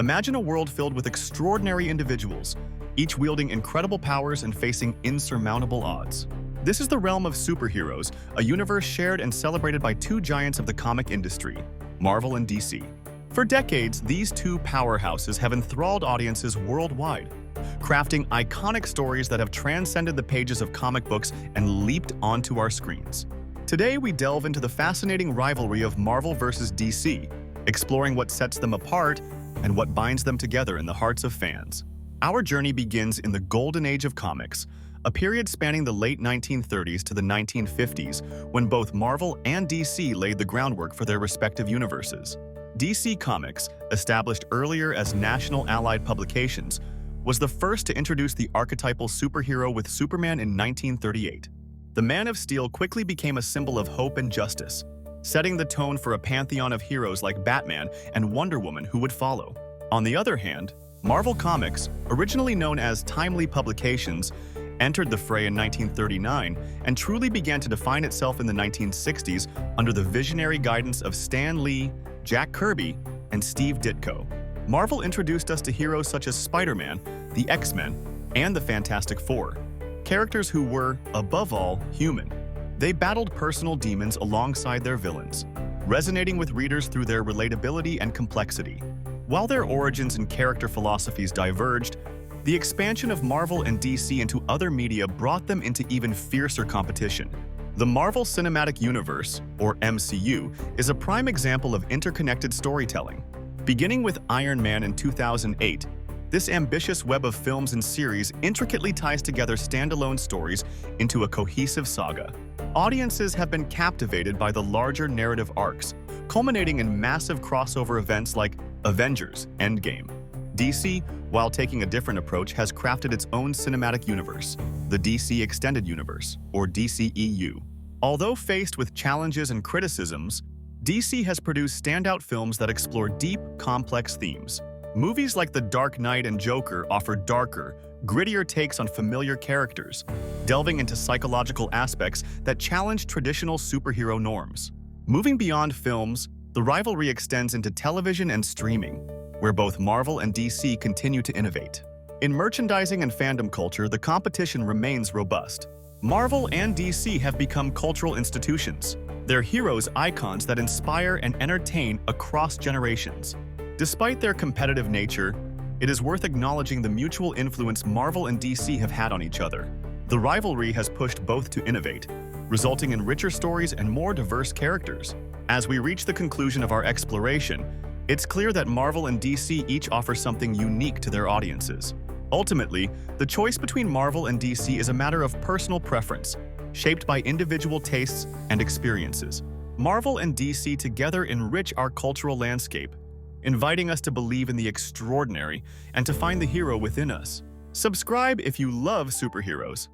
Imagine a world filled with extraordinary individuals, each wielding incredible powers and facing insurmountable odds. This is the realm of superheroes, a universe shared and celebrated by two giants of the comic industry, Marvel and DC. For decades, these two powerhouses have enthralled audiences worldwide, crafting iconic stories that have transcended the pages of comic books and leaped onto our screens. Today, we delve into the fascinating rivalry of Marvel versus DC, exploring what sets them apart and what binds them together in the hearts of fans. Our journey begins in the golden age of comics, a period spanning the late 1930s to the 1950s, when both Marvel and DC laid the groundwork for their respective universes. DC Comics, established earlier as National Allied Publications, was the first to introduce the archetypal superhero with Superman in 1938. The Man of Steel quickly became a symbol of hope and justice, setting the tone for a pantheon of heroes like Batman and Wonder Woman who would follow. On the other hand, Marvel Comics, originally known as Timely Publications, entered the fray in 1939 and truly began to define itself in the 1960s under the visionary guidance of Stan Lee, Jack Kirby, and Steve Ditko. Marvel introduced us to heroes such as Spider-Man, the X-Men, and the Fantastic Four, characters who were, above all, human. They battled personal demons alongside their villains, resonating with readers through their relatability and complexity. While their origins and character philosophies diverged, the expansion of Marvel and DC into other media brought them into even fiercer competition. The Marvel Cinematic Universe, or MCU, is a prime example of interconnected storytelling. Beginning with Iron Man in 2008, this ambitious web of films and series intricately ties together standalone stories into a cohesive saga. Audiences have been captivated by the larger narrative arcs, culminating in massive crossover events like Avengers: Endgame. DC, while taking a different approach, has crafted its own cinematic universe, the DC Extended Universe, or DCEU. Although faced with challenges and criticisms, DC has produced standout films that explore deep, complex themes. Movies like The Dark Knight and Joker offer darker, grittier takes on familiar characters, delving into psychological aspects that challenge traditional superhero norms. Moving beyond films, the rivalry extends into television and streaming, where both Marvel and DC continue to innovate. In merchandising and fandom culture, the competition remains robust. Marvel and DC have become cultural institutions. They're heroes, icons that inspire and entertain across generations. Despite their competitive nature, it is worth acknowledging the mutual influence Marvel and DC have had on each other. The rivalry has pushed both to innovate, resulting in richer stories and more diverse characters. As we reach the conclusion of our exploration, it's clear that Marvel and DC each offer something unique to their audiences. Ultimately, the choice between Marvel and DC is a matter of personal preference, shaped by individual tastes and experiences. Marvel and DC together enrich our cultural landscape, inviting us to believe in the extraordinary and to find the hero within us. Subscribe if you love superheroes.